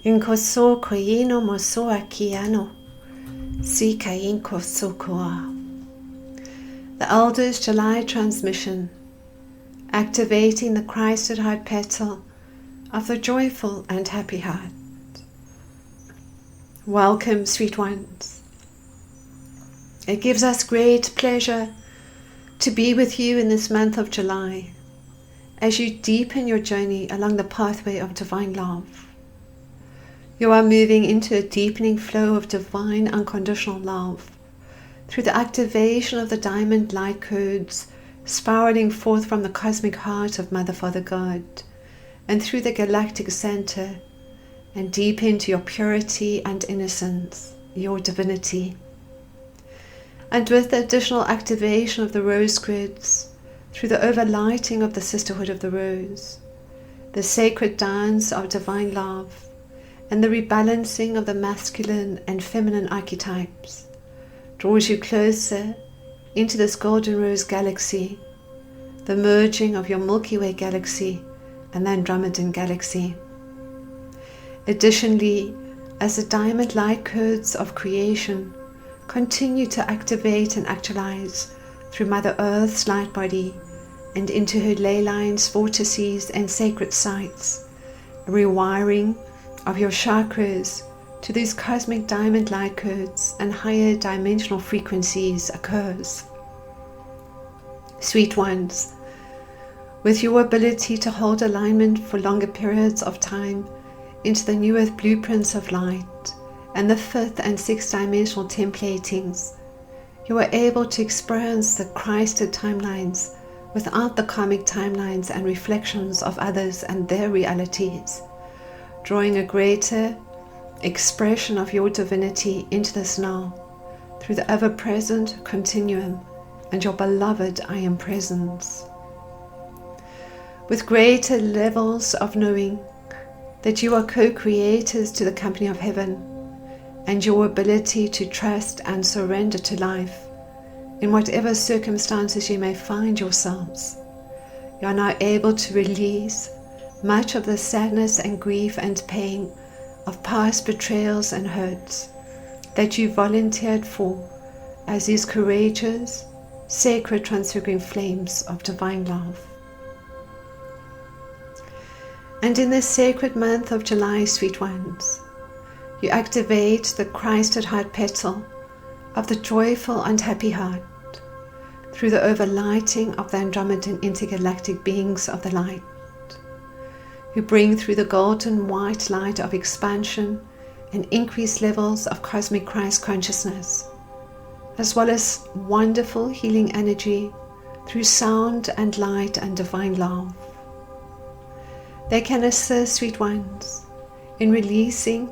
Inko so koino mo so akiano, sika inko so koa. The Elders July transmission, activating the Christ at heart petal of the joyful and happy heart. Welcome, sweet ones. It gives us great pleasure to be with you in this month of July as you deepen your journey along the pathway of divine love. You are moving into a deepening flow of divine unconditional love through the activation of the diamond light codes spiraling forth from the cosmic heart of Mother Father God and through the Galactic Center and deep into your purity and innocence, your divinity. And with the additional activation of the rose grids through the overlighting of the Sisterhood of the Rose, the sacred dance of divine love, and the rebalancing of the masculine and feminine archetypes draws you closer into this golden rose galaxy, the merging of your Milky Way Galaxy and the Andromedan Galaxy. Additionally, as the diamond light codes of creation continue to activate and actualize through Mother Earth's light body and into her leylines, vortices and sacred sites, a rewiring of your chakras to these cosmic diamond light codes and higher dimensional frequencies occurs. Sweet ones, with your ability to hold alignment for longer periods of time into the new earth blueprints of light and the 5th and 6th dimensional templatings, you are able to experience the Christed timelines without the karmic timelines and reflections of others and their realities, drawing a greater expression of your divinity into this now through the ever-present continuum and your beloved I Am presence. With greater levels of knowing that you are co-creators to the company of heaven and your ability to trust and surrender to life in whatever circumstances you may find yourselves, you are now able to release much of the sadness and grief and pain of past betrayals and hurts that you volunteered for as these courageous, sacred transfiguring flames of divine love. And in this sacred month of July, sweet ones, you activate the Christ at heart petal of the joyful and happy heart through the overlighting of the Andromedan intergalactic beings of the light, who bring through the golden white light of expansion and increased levels of cosmic Christ consciousness, as well as wonderful healing energy through sound and light and divine love. They can assist, sweet ones, in releasing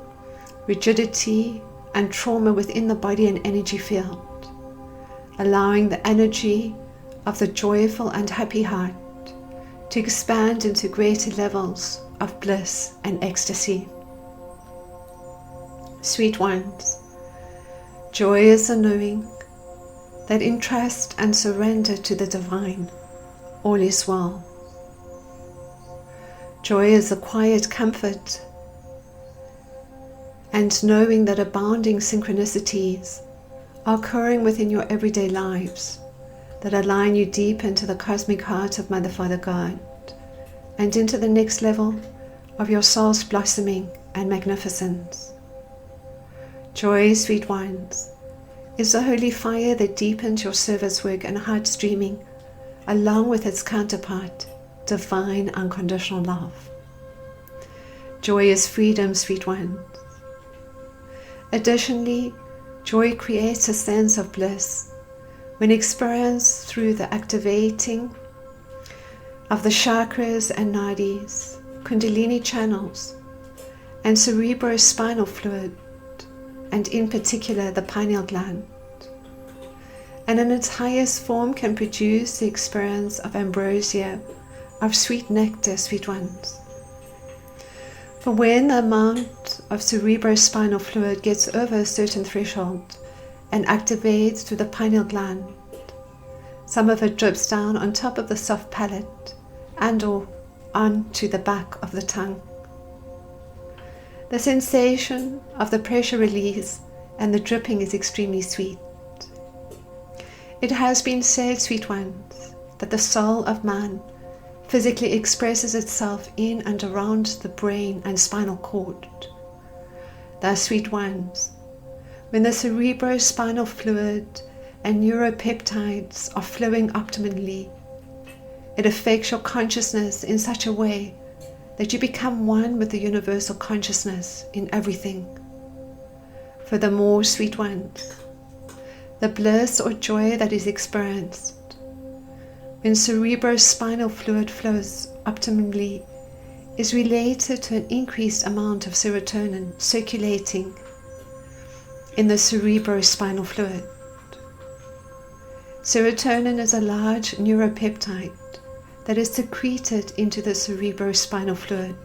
rigidity and trauma within the body and energy field, allowing the energy of the joyful and happy heart to expand into greater levels of bliss and ecstasy. Sweet ones, joy is the knowing that in trust and surrender to the divine, all is well. Joy is a quiet comfort and knowing that abounding synchronicities are occurring within your everyday lives that align you deep into the cosmic heart of Mother Father God and into the next level of your soul's blossoming and magnificence. Joy, sweet ones, is the holy fire that deepens your service work and heart streaming along with its counterpart, divine unconditional love. Joy is freedom, sweet ones. Additionally, joy creates a sense of bliss when experienced through the activating of the chakras and nadis, kundalini channels, and cerebrospinal fluid, and in particular the pineal gland, and in its highest form can produce the experience of ambrosia, of sweet nectar, sweet ones. For when the amount of cerebrospinal fluid gets over a certain threshold and activates through the pineal gland, some of it drips down on top of the soft palate and or onto the back of the tongue. The sensation of the pressure release and the dripping is extremely sweet. It has been said, sweet ones, that the soul of man physically expresses itself in and around the brain and spinal cord. Thus, sweet ones, when the cerebrospinal fluid and neuropeptides are flowing optimally, it affects your consciousness in such a way that you become one with the universal consciousness in everything. Furthermore, sweet ones, the bliss or joy that is experienced when cerebrospinal fluid flows optimally is related to an increased amount of serotonin circulating in the cerebrospinal fluid. Serotonin is a large neuropeptide that is secreted into the cerebrospinal fluid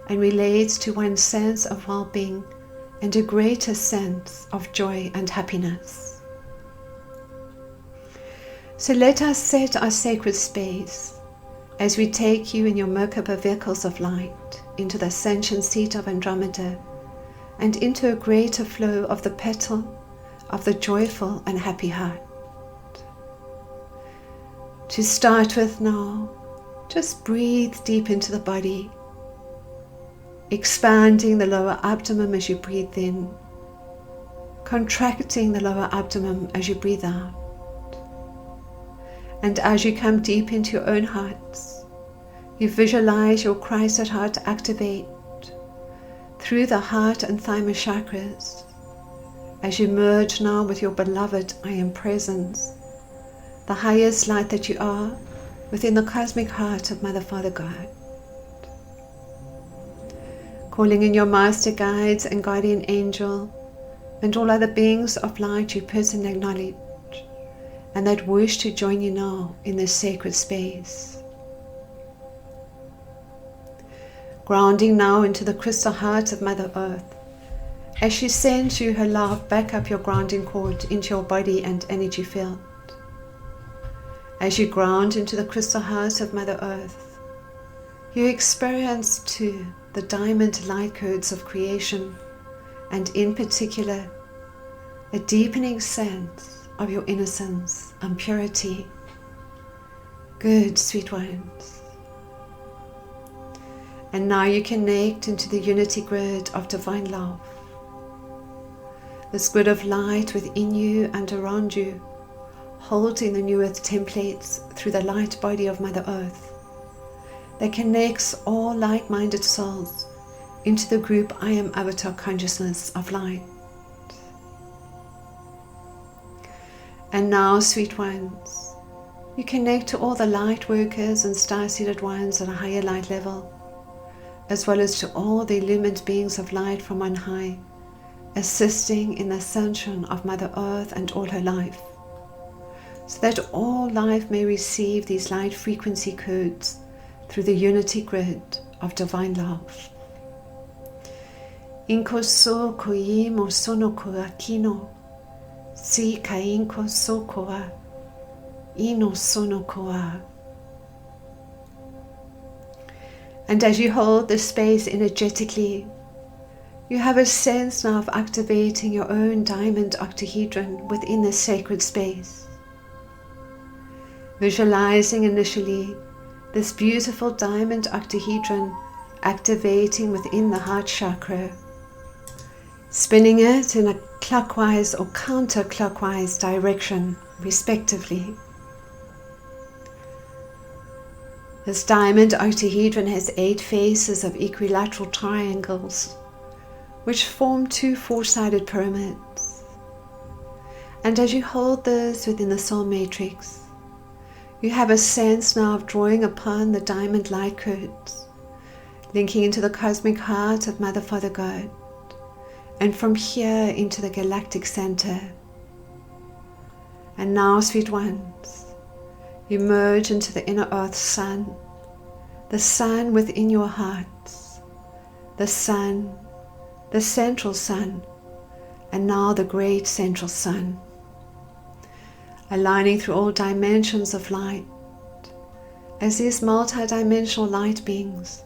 and relates to one's sense of well-being and a greater sense of joy and happiness. So let us set our sacred space as we take you in your Merkaba vehicles of light into the ascension seat of Andromeda and into a greater flow of the petal of the joyful and happy heart. To start with now, just breathe deep into the body, expanding the lower abdomen as you breathe in, contracting the lower abdomen as you breathe out. And as you come deep into your own hearts, you visualize your Christ at heart activate through the heart and thymus chakras as you merge now with your beloved I Am Presence, the highest light that you are within the cosmic heart of Mother, Father, God. Calling in your master guides and guardian angel and all other beings of light you personally acknowledge and that wish to join you now in this sacred space. Grounding now into the crystal heart of Mother Earth as she sends you her love back up your grounding cord into your body and energy field. As you ground into the crystal heart of Mother Earth, you experience too the diamond light codes of creation, and in particular, a deepening sense of your innocence and purity. Good, sweet ones. And now you connect into the unity grid of divine love. This grid of light within you and around you, holding the new earth templates through the light body of Mother Earth, that connects all like-minded souls into the group I Am Avatar Consciousness of Light. And now, sweet ones, you connect to all the light workers and star-seated ones at a higher light level, as well as to all the illumined beings of light from on high, assisting in the ascension of Mother Earth and all her life, so that all life may receive these light frequency codes through the unity grid of divine love. Inko so koimo sono koakino, si kainko so koa, ino sono koa. And as you hold this space energetically, you have a sense now of activating your own diamond octahedron within this sacred space. Visualizing initially this beautiful diamond octahedron activating within the heart chakra, spinning it in a clockwise or counterclockwise direction, respectively. This diamond octahedron has 8 faces of equilateral triangles, which form 2 4-sided pyramids. And as you hold this within the soul matrix, you have a sense now of drawing upon the diamond light codes, linking into the cosmic heart of Mother, Father, God, and from here into the Galactic Center. And now, sweet ones, you merge into the inner earth sun, the sun within your hearts, the sun, the central sun, and now the great central sun, aligning through all dimensions of light as these multi-dimensional light beings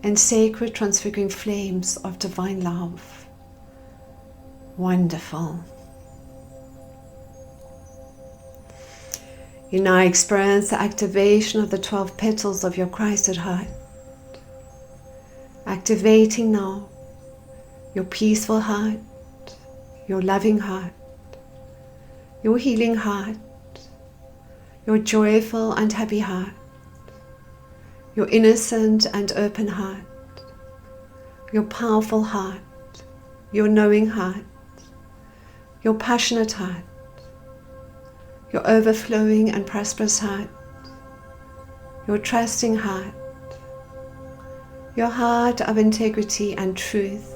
and sacred transfiguring flames of divine love. Wonderful. You now experience the activation of the 12 petals of your Christed heart. Activating now your peaceful heart, your loving heart, your healing heart, your joyful and happy heart, your innocent and open heart, your powerful heart, your knowing heart, your passionate heart, your overflowing and prosperous heart, your trusting heart, your heart of integrity and truth,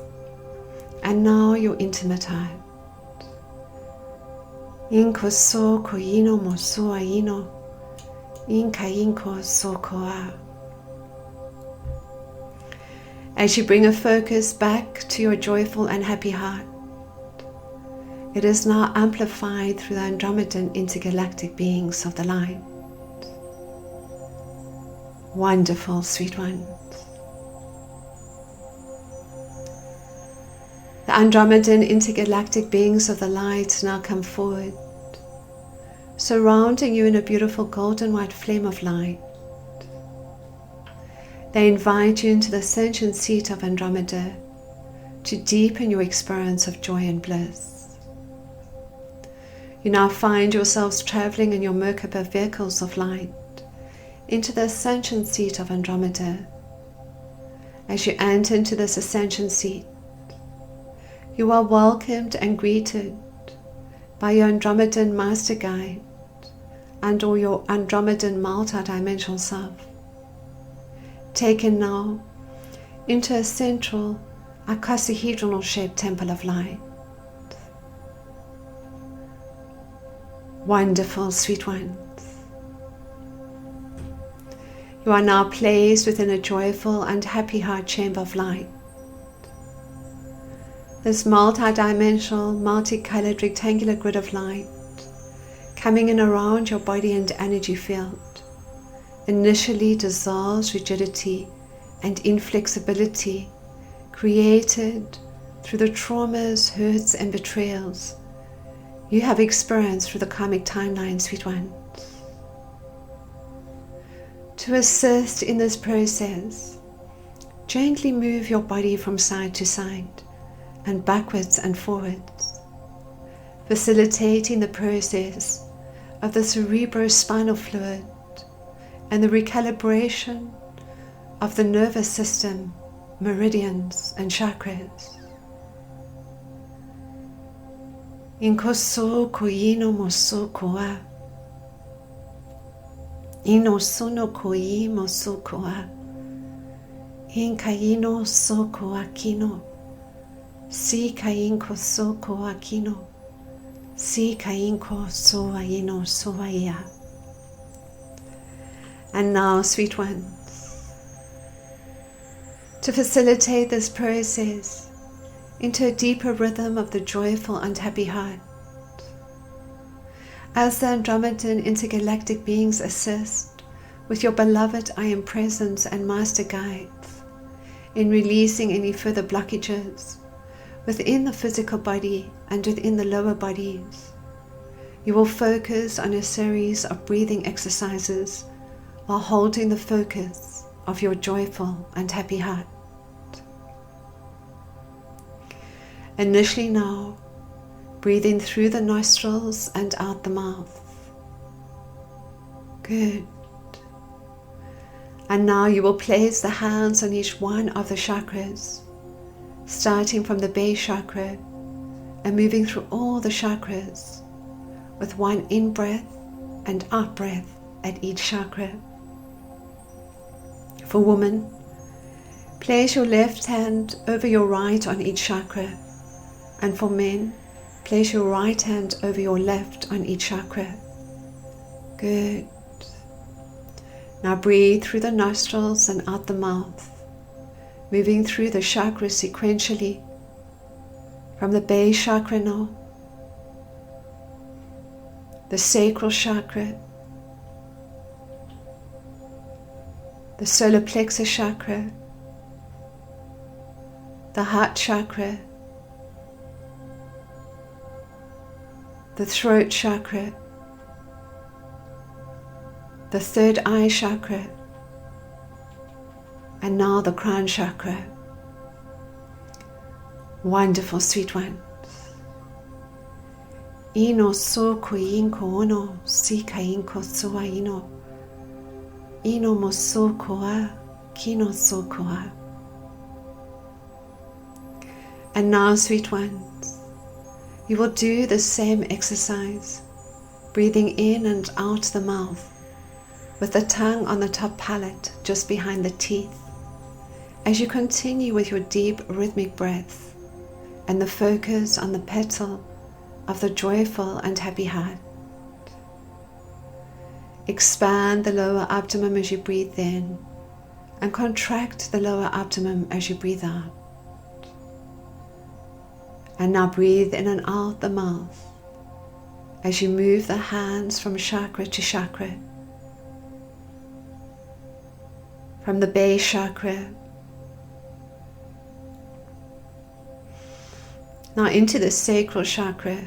and now your intimate heart. Inko so koino moso aino, inka inko so koa. As you bring a focus back to your joyful and happy heart, it is now amplified through the Andromedan intergalactic beings of the light. Wonderful, sweet ones. The Andromedan intergalactic beings of the light now come forward, surrounding you in a beautiful golden white flame of light. They invite you into the ascension seat of Andromeda to deepen your experience of joy and bliss. You now find yourselves traveling in your Merkaba vehicles of light into the ascension seat of Andromeda. As you enter into this ascension seat, you are welcomed and greeted by your Andromedan master guide and or your Andromedan multi-dimensional self, taken now into a central icosahedral shaped temple of light. Wonderful, sweet ones. You are now placed within a joyful and happy heart chamber of light. This multi-dimensional, multicolored rectangular grid of light coming in around your body and energy field initially dissolves rigidity and inflexibility created through the traumas, hurts and betrayals you have experienced through the karmic timeline, sweet ones. To assist in this process, gently move your body from side to side and backwards and forwards, facilitating the process of the cerebrospinal fluid and the recalibration of the nervous system, meridians and chakras. Inko so koino moso koa. Ino sono koi moso koa. Inkaino so koa kino. Si kainko so koa kino. Si kainko so aino so aya. And now, sweet ones, to facilitate this process into a deeper rhythm of the joyful and happy heart, as the Andromedan intergalactic beings assist with your beloved I Am Presence and Master Guides in releasing any further blockages within the physical body and within the lower bodies, you will focus on a series of breathing exercises while holding the focus of your joyful and happy heart. Initially now, breathing through the nostrils and out the mouth. Good. And now you will place the hands on each one of the chakras, starting from the base chakra and moving through all the chakras with one in-breath and out-breath at each chakra. For women, place your left hand over your right on each chakra, and for men, place your right hand over your left on each chakra. Good. Now breathe through the nostrils and out the mouth, moving through the chakras sequentially, from the base chakra now, the sacral chakra, the solar plexus chakra, the heart chakra, the throat chakra, the third eye chakra, and now the crown chakra. Wonderful, sweet ones. Ino so ko inko ono, si ka inko soa ino. Ino mo so koa, kino so koa. And now, sweet ones, you will do the same exercise, breathing in and out the mouth, with the tongue on the top palate, just behind the teeth, as you continue with your deep rhythmic breath and the focus on the petal of the joyful and happy heart. Expand the lower abdomen as you breathe in, and contract the lower abdomen as you breathe out. And now breathe in and out the mouth as you move the hands from chakra to chakra, from the base chakra now into the sacral chakra,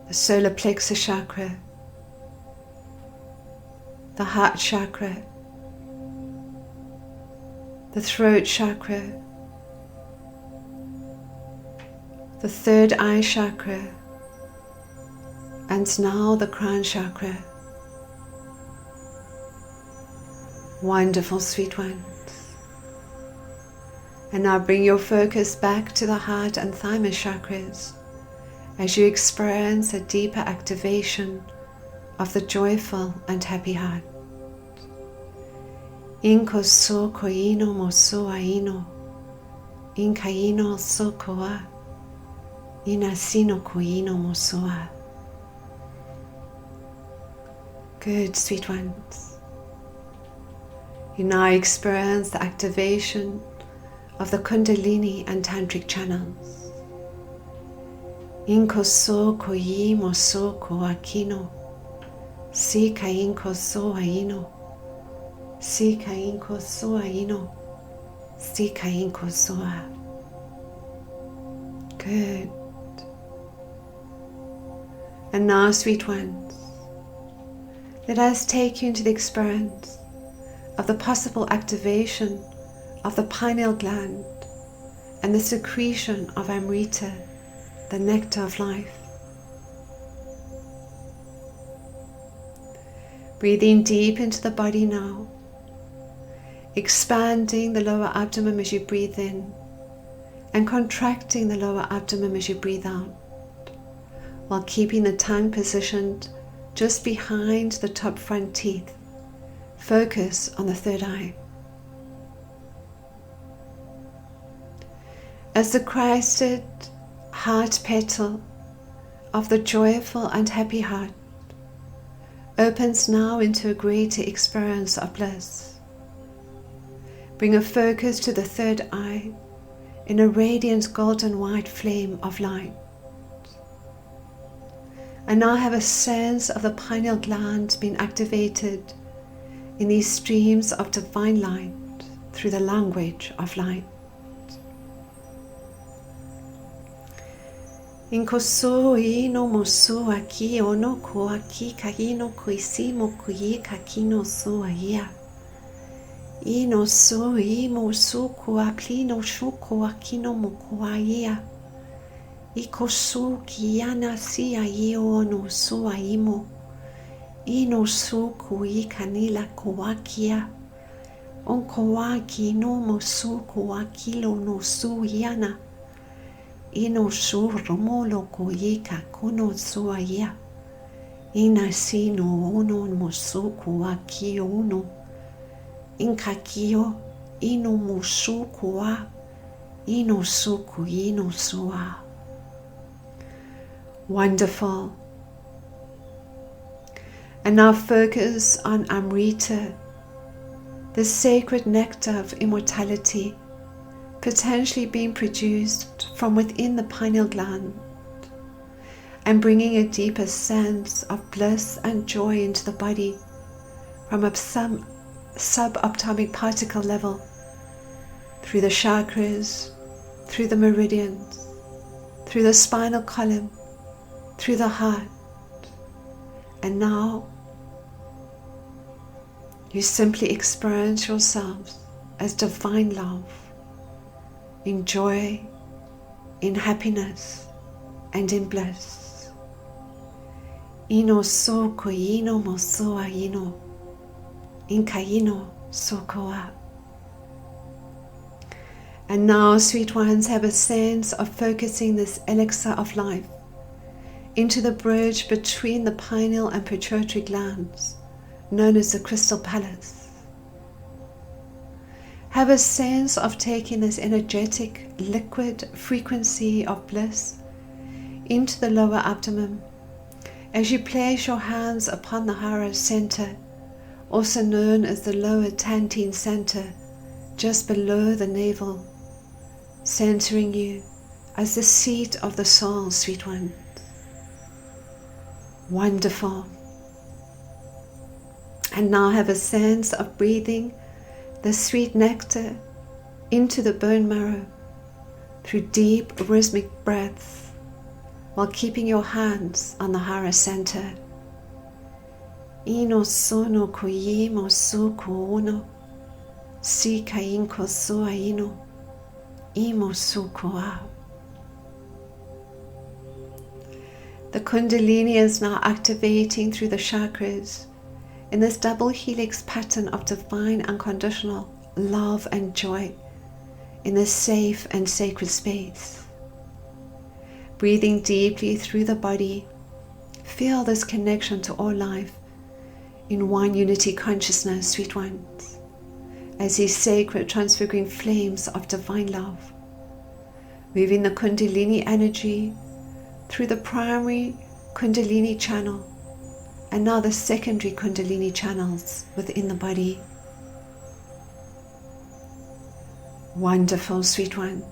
the solar plexus chakra, the heart chakra, the throat chakra, the third eye chakra, and now the crown chakra. Wonderful, sweet ones. And now bring your focus back to the heart and thymus chakras as you experience a deeper activation of the joyful and happy heart. Inko so ko ino mo so aino, inka ino so koa, ina sino ko ino mo soa. Good, sweet ones. You now experience the activation of the Kundalini and Tantric channels. Inko so ko yi mo so ko akino, si ka inko so aino, si ka inko so aino, si ka inko soa. Good. And now, sweet ones, let us take you into the experience of the possible activation of the pineal gland and the secretion of Anrita, the nectar of life. Breathing deep into the body now, expanding the lower abdomen as you breathe in and contracting the lower abdomen as you breathe out, while keeping the tongue positioned just behind the top front teeth. Focus on the third eye. As the Christed heart petal of the joyful and happy heart opens now into a greater experience of bliss, bring a focus to the third eye in a radiant golden white flame of light. And now have a sense of the pineal gland being activated in these streams of divine light through the language of light. Inko so ino mo so aki ono ko aki kahino kuisimo kuye kakino so aia. Ino so imo so ko aplino shuko akino mo ko aia. Iko so kiana si aio no so aimo. Ino so ko I kanila ko akia. On ko aki no mo so ko akilo no so iana. Ino su romolo koyeka kono suaya. Ina sino ono mosuku aki ono. Inkakio ino mosuku wa. Ino suku ino sua. Wonderful. And now focus on Anrita, the sacred nectar of immortality, potentially being produced from within the pineal gland and bringing a deeper sense of bliss and joy into the body from a subatomic particle level through the chakras, through the meridians, through the spinal column, through the heart. And now you simply experience yourselves as divine love, in joy, in happiness, and in bliss. Ino so koino mo so aino, in kaino so koa. And now, sweet ones, have a sense of focusing this elixir of life into the bridge between the pineal and pituitary glands, known as the crystal palace. Have a sense of taking this energetic, liquid frequency of bliss into the lower abdomen as you place your hands upon the Hara center, also known as the lower Tantine center, just below the navel, centering you as the seat of the soul, sweet one. Wonderful. And now have a sense of breathing the sweet nectar into the bone marrow through deep rhythmic breaths, while keeping your hands on the Hara center. Ino sono koyimo so koono, si kainko so aino, imo so koa. The Kundalini is now activating through the chakras in this double helix pattern of divine unconditional love and joy in this safe and sacred space. Breathing deeply through the body, feel this connection to all life in one unity consciousness, sweet ones, as these sacred transfiguring flames of divine love, moving the Kundalini energy through the primary Kundalini channel and now the secondary Kundalini channels within the body. Wonderful, sweet ones.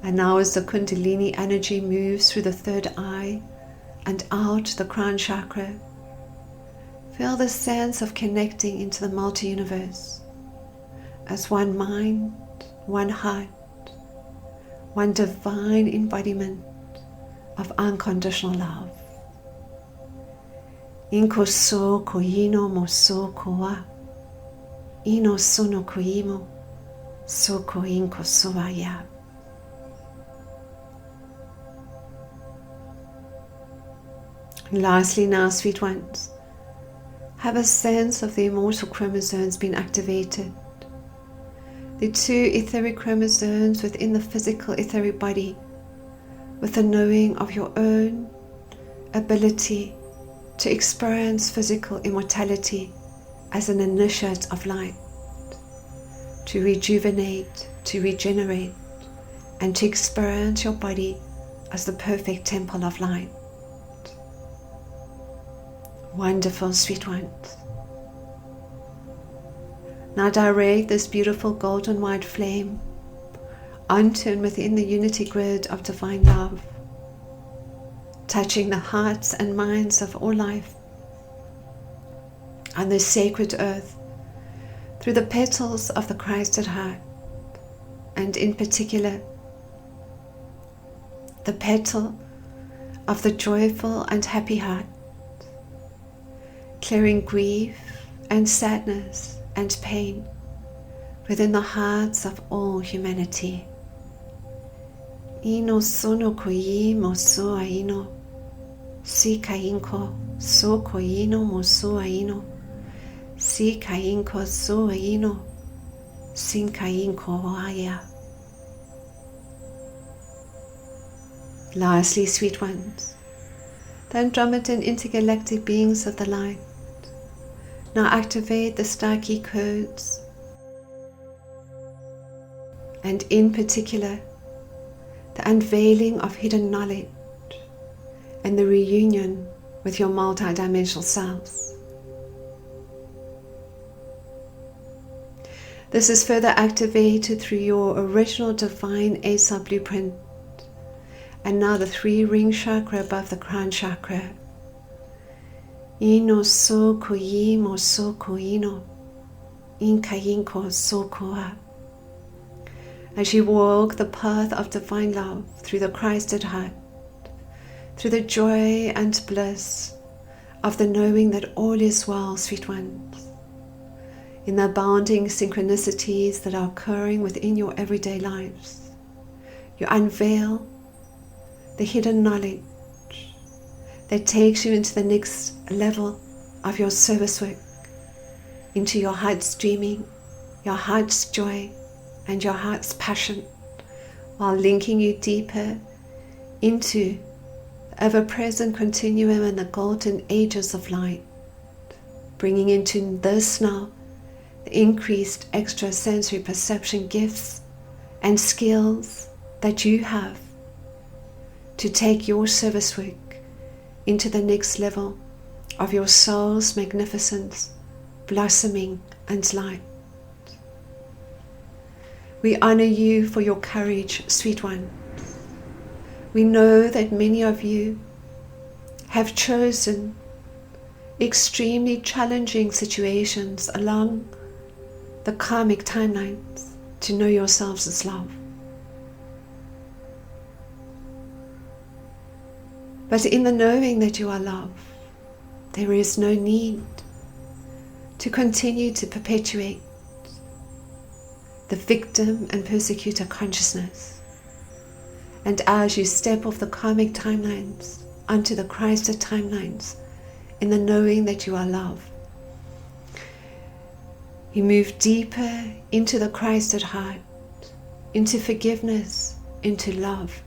And now as the Kundalini energy moves through the third eye and out the crown chakra, feel the sense of connecting into the multi-universe as one mind, one heart, one divine embodiment of unconditional love. Inko so koino mo so koa, ino sono koimo, so koinko so aya. And lastly now, sweet ones, have a sense of the immortal chromosomes being activated. The two etheric chromosomes within the physical etheric body, with the knowing of your own ability to experience physical immortality as an initiate of light, to rejuvenate, to regenerate, and to experience your body as the perfect temple of light. Wonderful, sweet ones. Now direct this beautiful golden white flame onto and within the unity grid of divine love, touching the hearts and minds of all life on this sacred earth through the petals of the Christ at heart, and in particular the petal of the joyful and happy heart, clearing grief and sadness and pain within the hearts of all humanity. Ino sono koimo so aino, si kainko so koino mo so aino, si kainko so aino, sin kainko aya. Lastly, sweet ones, the Andromedan intergalactic beings of the light, now activate the star key codes, and in particular the unveiling of hidden knowledge and the reunion with your multidimensional selves. This is further activated through your original divine Asa blueprint, and now the 3-ring chakra above the crown chakra. Ino so koimo so koino, Inkayinko Sokoa. As you walk the path of divine love through the Christed heart, through the joy and bliss of the knowing that all is well, sweet ones, in the abounding synchronicities that are occurring within your everyday lives, you unveil the hidden knowledge that takes you into the next level of your service work, into your heart's dreaming, your heart's joy, and your heart's passion, while linking you deeper into the ever-present continuum and the golden ages of light, bringing into this now the increased extrasensory perception gifts and skills that you have to take your service work into the next level of your soul's magnificence, blossoming and light. We honor you for your courage, sweet one. We know that many of you have chosen extremely challenging situations along the karmic timelines to know yourselves as love. But in the knowing that you are love, there is no need to continue to perpetuate the victim and persecutor consciousness. And as you step off the karmic timelines onto the Christed timelines, in the knowing that you are love, you move deeper into the Christed heart, into forgiveness, into love,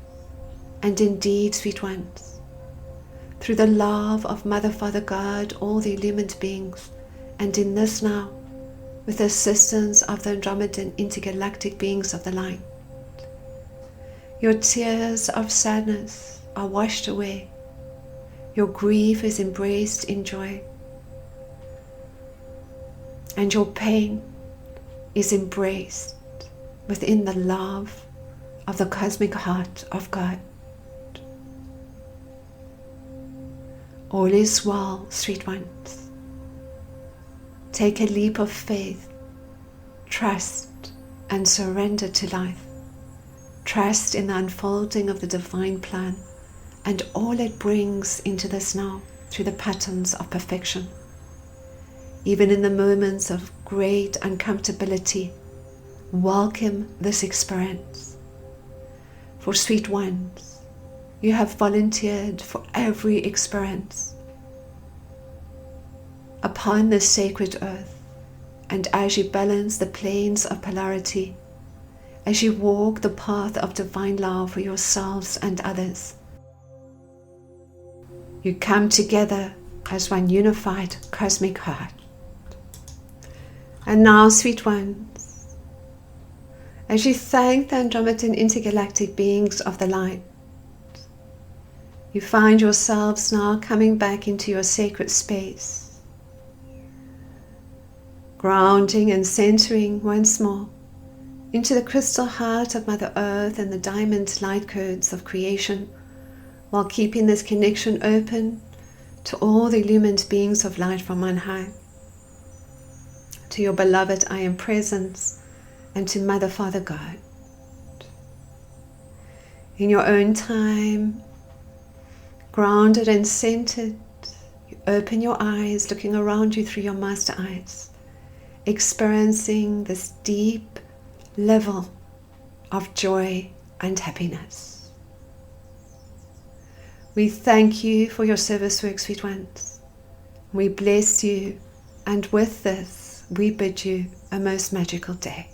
and indeed, sweet ones, through the love of Mother, Father, God, all the illumined beings, and in this now, with the assistance of the Andromedan intergalactic beings of the light, your tears of sadness are washed away. Your grief is embraced in joy. And your pain is embraced within the love of the cosmic heart of God. All is well, sweet ones. Take a leap of faith, trust and surrender to life. Trust in the unfolding of the divine plan and all it brings into this now through the patterns of perfection. Even in the moments of great uncomfortability, welcome this experience. For sweet ones, you have volunteered for every experience upon this sacred earth, and as you balance the planes of polarity, as you walk the path of divine love for yourselves and others, you come together as one unified cosmic heart. And now, sweet ones, as you thank the Andromedan intergalactic beings of the light, you find yourselves now coming back into your sacred space, grounding and centering once more into the crystal heart of Mother Earth and the diamond light codes of creation, while keeping this connection open to all the illumined beings of light from on high, to your beloved I Am Presence, and to Mother, Father, God. In your own time, grounded and centered, you open your eyes, looking around you through your master eyes, experiencing this deep level of joy and happiness. We thank you for your service work, sweet ones. We bless you, and with this, we bid you a most magical day.